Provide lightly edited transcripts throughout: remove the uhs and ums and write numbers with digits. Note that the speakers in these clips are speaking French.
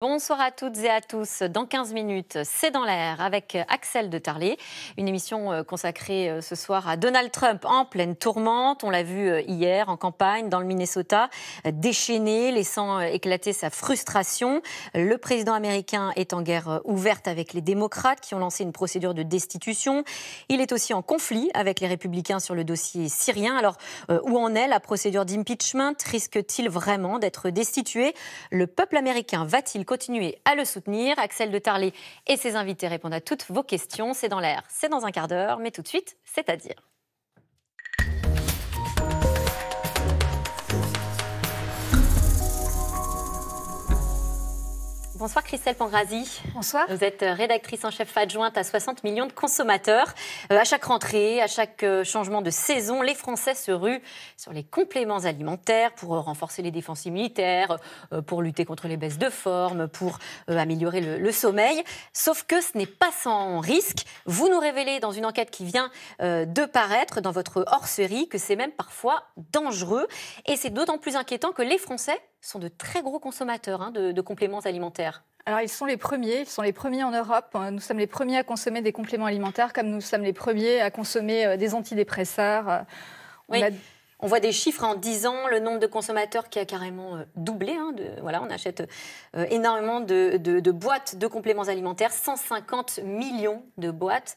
Bonsoir à toutes et à tous. Dans 15 minutes, c'est dans l'air avec Axel de Tarlé. Une émission consacrée ce soir à Donald Trump en pleine tourmente. On l'a vu hier en campagne dans le Minnesota, déchaîné, laissant éclater sa frustration. Le président américain est en guerre ouverte avec les démocrates qui ont lancé une procédure de destitution. Il est aussi en conflit avec les républicains sur le dossier syrien. Alors, où en est la procédure d'impeachment? Risque-t-il vraiment d'être destitué? Le peuple américain va-t-il continuer à le soutenir? Axel de Tarlé et ses invités répondent à toutes vos questions. C'est dans l'air, c'est dans un quart d'heure, mais tout de suite, c'est-à-dire. Bonsoir Christelle Pangrazi. Bonsoir. Vous êtes rédactrice en chef adjointe à 60 millions de consommateurs. À chaque rentrée, à chaque changement de saison, les Français se ruent sur les compléments alimentaires pour renforcer les défenses immunitaires, pour lutter contre les baisses de forme, pour améliorer le sommeil. Sauf que ce n'est pas sans risque. Vous nous révélez dans une enquête qui vient de paraître dans votre hors-série que c'est même parfois dangereux. Et c'est d'autant plus inquiétant que les Français sont de très gros consommateurs de compléments alimentaires. Alors ils sont les premiers en Europe. Nous sommes les premiers à consommer des compléments alimentaires, comme nous sommes les premiers à consommer des antidépresseurs. On voit des chiffres en 10 ans, le nombre de consommateurs qui a carrément doublé. On achète énormément de boîtes de compléments alimentaires, 150 millions de boîtes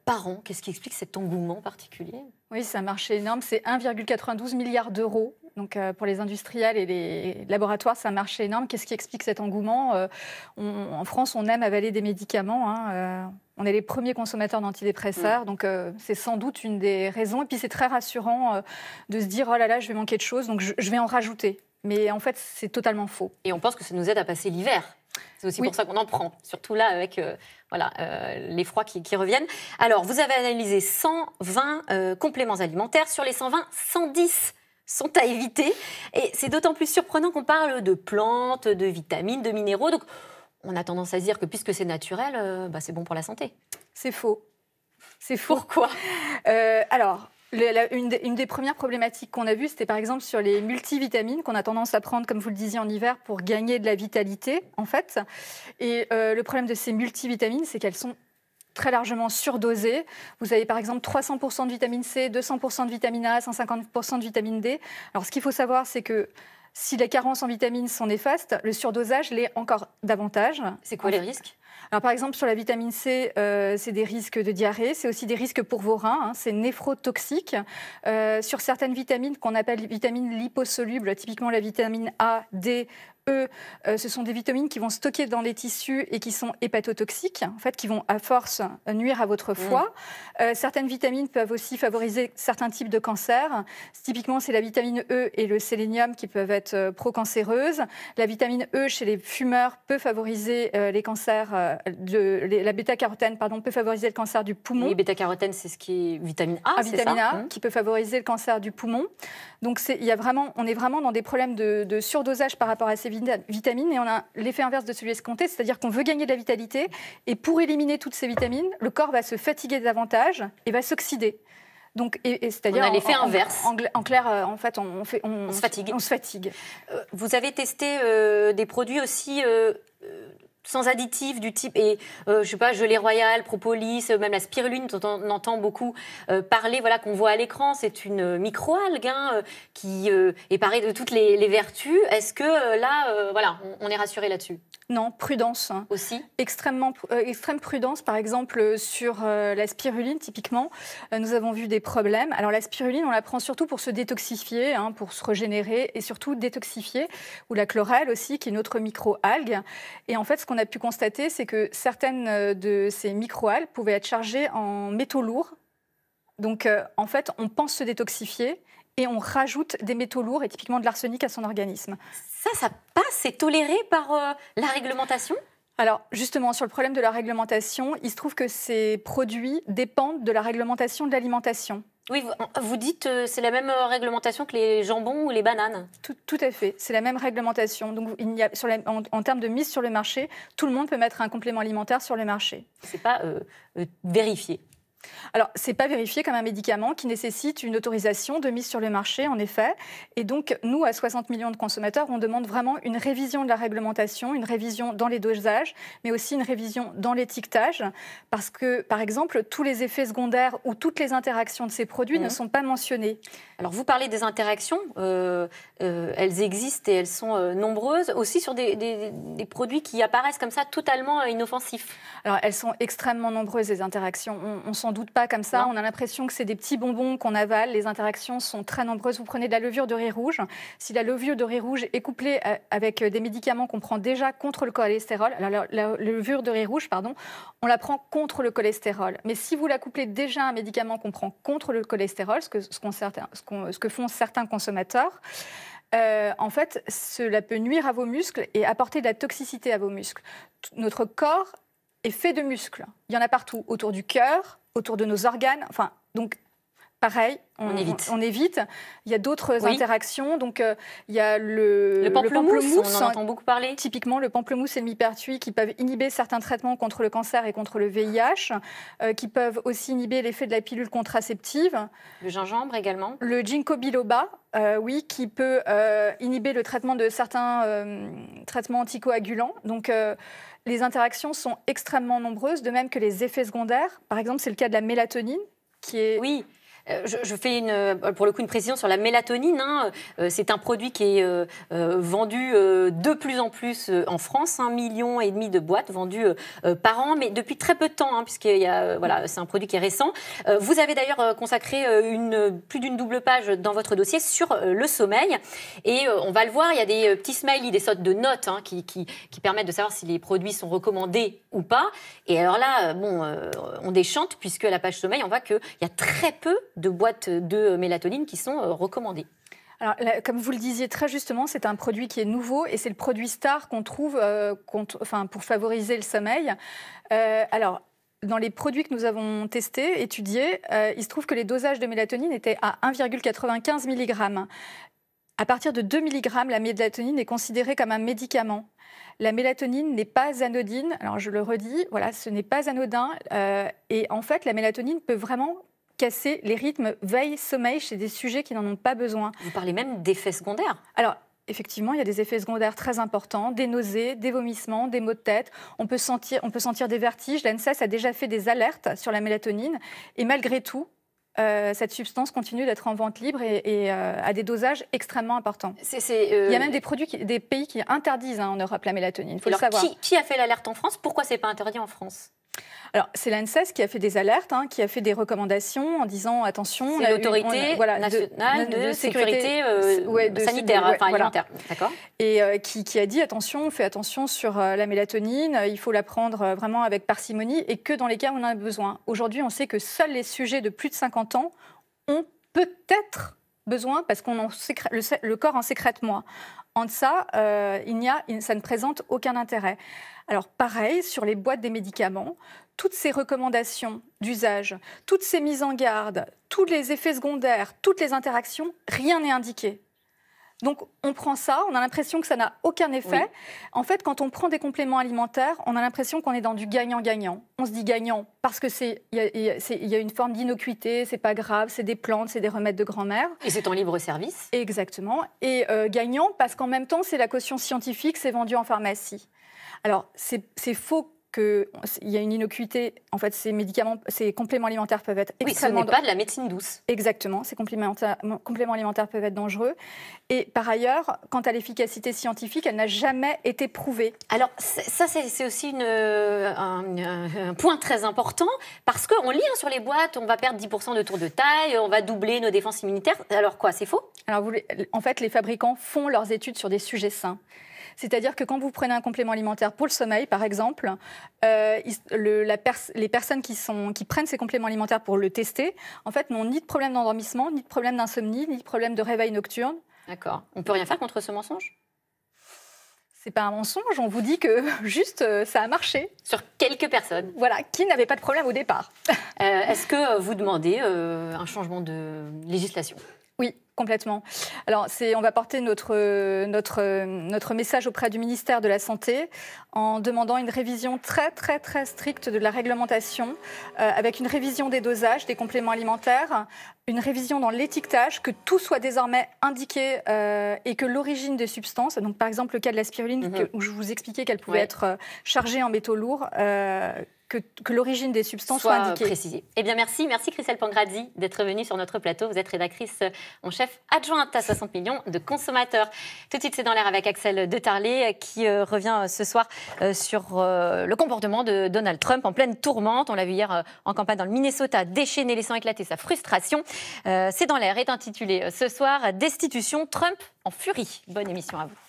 par an. Qu'est-ce qui explique cet engouement particulier ? Oui, c'est un marché énorme, c'est 1,92 milliard d'euros. Donc pour les industriels et les laboratoires, c'est un marché énorme. Qu'est-ce qui explique cet engouement ? En France, on aime avaler des médicaments. On est les premiers consommateurs d'antidépresseurs, donc c'est sans doute une des raisons. Et puis c'est très rassurant de se dire « Oh là là, je vais manquer de choses, donc je vais en rajouter ». Mais en fait, c'est totalement faux. Et on pense que ça nous aide à passer l'hiver. C'est aussi pour ça qu'on en prend, surtout là avec les froids qui reviennent. Alors, vous avez analysé 120 compléments alimentaires. Sur les 120, 110 sont à éviter. Et c'est d'autant plus surprenant qu'on parle de plantes, de vitamines, de minéraux. Donc, on a tendance à se dire que puisque c'est naturel, c'est bon pour la santé. C'est faux. C'est faux. Pourquoi ? Alors, une des premières problématiques qu'on a vues, c'était par exemple sur les multivitamines qu'on a tendance à prendre, comme vous le disiez, en hiver pour gagner de la vitalité, en fait. Et le problème de ces multivitamines, c'est qu'elles sont très largement surdosées. Vous avez par exemple 300% de vitamine C, 200% de vitamine A, 150% de vitamine D. Alors ce qu'il faut savoir, c'est que si les carences en vitamines sont néfastes, le surdosage l'est encore davantage. C'est quoi les risques ? Alors, par exemple, sur la vitamine C, c'est des risques de diarrhée, c'est aussi des risques pour vos reins, c'est néphrotoxique. Sur certaines vitamines qu'on appelle vitamines liposolubles, typiquement la vitamine A, D, E, ce sont des vitamines qui vont stocker dans les tissus et qui sont hépatotoxiques, en fait, qui vont à force nuire à votre foie. Certaines vitamines peuvent aussi favoriser certains types de cancers. Typiquement, c'est la vitamine E et le sélénium qui peuvent être pro-cancéreuses. La vitamine E chez les fumeurs peut favoriser les cancers, la bêta-carotène peut favoriser le cancer du poumon. Oui, bêta-carotène, c'est ce qui est vitamine A, c'est vitamine ça A, qui peut favoriser le cancer du poumon. Donc on est vraiment dans des problèmes de surdosage par rapport à ces vitamines et on a l'effet inverse de celui escompté, c'est-à-dire qu'on veut gagner de la vitalité et pour éliminer toutes ces vitamines, le corps va se fatiguer davantage et va s'oxyder. Donc, c'est-à-dire on a l'effet inverse. En clair, en fait, on se fatigue. On se fatigue. Vous avez testé des produits aussi sans additifs du type, gelée royale, propolis, même la spiruline dont on entend beaucoup parler, qu'on voit à l'écran, c'est une microalgue qui est parée de toutes les vertus. Est-ce que on est rassuré là-dessus ? Non, prudence. Aussi. Extrême prudence, par exemple, sur la spiruline, typiquement. Nous avons vu des problèmes. Alors, la spiruline, on la prend surtout pour se détoxifier, pour se régénérer et surtout détoxifier. Ou la chlorelle aussi, qui est une autre microalgue. Et en fait, ce qu'on a pu constater, c'est que certaines de ces microalgues pouvaient être chargées en métaux lourds. Donc, en fait, on pense se détoxifier et on rajoute des métaux lourds et typiquement de l'arsenic à son organisme. Ça passe, c'est toléré par la réglementation ? Alors, justement, sur le problème de la réglementation, il se trouve que ces produits dépendent de la réglementation de l'alimentation. Oui, vous dites c'est la même réglementation que les jambons ou les bananes. Tout à fait, c'est la même réglementation. Donc, en termes de mise sur le marché, tout le monde peut mettre un complément alimentaire sur le marché. C'est pas vérifié. Alors, ce n'est pas vérifié comme un médicament qui nécessite une autorisation de mise sur le marché, en effet. Et donc, nous, à 60 millions de consommateurs, on demande vraiment une révision de la réglementation, une révision dans les dosages, mais aussi une révision dans l'étiquetage. Parce que, par exemple, tous les effets secondaires ou toutes les interactions de ces produits ne sont pas mentionnés. Alors, vous parlez des interactions. Elles existent et elles sont nombreuses, aussi sur des produits qui apparaissent comme ça totalement inoffensifs. Alors, elles sont extrêmement nombreuses, les interactions. On ne s'en doute pas comme ça. Non. On a l'impression que c'est des petits bonbons qu'on avale. Les interactions sont très nombreuses. Vous prenez de la levure de riz rouge. Si la levure de riz rouge est couplée avec des médicaments qu'on prend déjà contre le cholestérol, alors la levure de riz rouge, pardon, on la prend contre le cholestérol. Mais si vous la couplez déjà à un médicament qu'on prend contre le cholestérol, ce que font certains consommateurs, en fait, cela peut nuire à vos muscles et apporter de la toxicité à vos muscles. Notre corps est fait de muscles. Il y en a partout, autour du cœur, autour de nos organes. Enfin, donc, pareil, on évite. Il y a d'autres interactions. Donc, il y a le pamplemousse. On en entend beaucoup parler. Typiquement, le pamplemousse et le millepertuis qui peuvent inhiber certains traitements contre le cancer et contre le VIH, qui peuvent aussi inhiber l'effet de la pilule contraceptive. Le gingembre également. Le ginkgo biloba, qui peut inhiber le traitement de certains traitements anticoagulants. Donc, les interactions sont extrêmement nombreuses, de même que les effets secondaires. Par exemple, c'est le cas de la mélatonine, qui est... Oui. Je fais pour le coup une précision sur la mélatonine. C'est un produit qui est vendu de plus en plus en France, 1,5 million de boîtes vendues par an, mais depuis très peu de temps, puisqu'il y a, c'est un produit qui est récent. Vous avez d'ailleurs consacré plus d'une double page dans votre dossier sur le sommeil. Et on va le voir, il y a des petits smileys, des sortes de notes qui permettent de savoir si les produits sont recommandés ou pas. Et alors là, on déchante, puisque à la page sommeil, on voit qu'il y a très peu de boîtes de mélatonine qui sont recommandées. Alors, comme vous le disiez très justement, c'est un produit qui est nouveau et c'est le produit star qu'on trouve pour favoriser le sommeil. Alors, dans les produits que nous avons testés, étudiés, il se trouve que les dosages de mélatonine étaient à 1,95 mg. À partir de 2 mg, la mélatonine est considérée comme un médicament. La mélatonine n'est pas anodine. Alors, je le redis, ce n'est pas anodin. Et en fait, la mélatonine peut vraiment casser les rythmes veille-sommeil chez des sujets qui n'en ont pas besoin. Vous parlez même d'effets secondaires. Alors, effectivement, il y a des effets secondaires très importants, des nausées, des vomissements, des maux de tête. On peut sentir des vertiges. L'ANSES a déjà fait des alertes sur la mélatonine. Et malgré tout, cette substance continue d'être en vente libre et à des dosages extrêmement importants. Il y a même des pays qui interdisent en Europe la mélatonine, il faut le savoir. Qui a fait l'alerte en France ? Pourquoi ce n'est pas interdit en France ? Alors, c'est l'ANSES qui a fait des alertes, qui a fait des recommandations en disant attention. C'est l'autorité nationale de sécurité sanitaire, alimentaire. D'accord. Et qui a dit attention, fais attention sur la mélatonine, il faut la prendre vraiment avec parcimonie et que dans les cas où on en a besoin. Aujourd'hui, on sait que seuls les sujets de plus de 50 ans ont peut-être besoin parce le corps en sécrète moins. En ça, ça ne présente aucun intérêt. Alors pareil, sur les boîtes des médicaments, toutes ces recommandations d'usage, toutes ces mises en garde, tous les effets secondaires, toutes les interactions, rien n'est indiqué. Donc on prend ça, on a l'impression que ça n'a aucun effet. Oui. En fait, quand on prend des compléments alimentaires, on a l'impression qu'on est dans du gagnant-gagnant. On se dit gagnant parce que il y a une forme d'innocuité, c'est pas grave, c'est des plantes, c'est des remèdes de grand-mère. Et c'est en libre service. Exactement. Et gagnant parce qu'en même temps, c'est la caution scientifique, c'est vendu en pharmacie. Alors c'est faux. Il y a une innocuité. En fait, ces compléments alimentaires peuvent être extrêmement... Oui, ce n'est pas de la médecine douce. Exactement, ces compléments alimentaires peuvent être dangereux. Et par ailleurs, quant à l'efficacité scientifique, elle n'a jamais été prouvée. Alors, ça, c'est aussi un point très important, parce qu'on lit sur les boîtes, on va perdre 10% de tour de taille, on va doubler nos défenses immunitaires. Alors quoi, c'est faux ? Alors, en fait, les fabricants font leurs études sur des sujets sains. C'est-à-dire que quand vous prenez un complément alimentaire pour le sommeil, par exemple, les personnes qui prennent ces compléments alimentaires pour le tester, en fait, n'ont ni de problème d'endormissement, ni de problème d'insomnie, ni de problème de réveil nocturne. D'accord. On ne peut rien faire contre ce mensonge ? C'est pas un mensonge, on vous dit que juste ça a marché. Sur quelques personnes. Voilà, qui n'avaient pas de problème au départ. Est-ce que vous demandez un changement de législation ? Oui. Complètement. Alors, on va porter notre message auprès du ministère de la Santé en demandant une révision très, très, très stricte de la réglementation, avec une révision des dosages des compléments alimentaires, une révision dans l'étiquetage, que tout soit désormais indiqué et que l'origine des substances, donc par exemple le cas de la spiruline, où je vous expliquais qu'elle pouvait être chargée en métaux lourds, que l'origine des substances soit indiquée. Précisée. Eh bien, merci Christelle Pangrazzi d'être venue sur notre plateau. Vous êtes rédactrice en chef adjointe à 60 millions de consommateurs. Tout de suite, c'est dans l'air avec Axel de Tarlé qui revient ce soir sur le comportement de Donald Trump en pleine tourmente. On l'a vu hier en campagne dans le Minnesota, déchaîné, laissant éclater sa frustration. C'est dans l'air est intitulé ce soir « Destitution, Trump en furie ». Bonne émission à vous.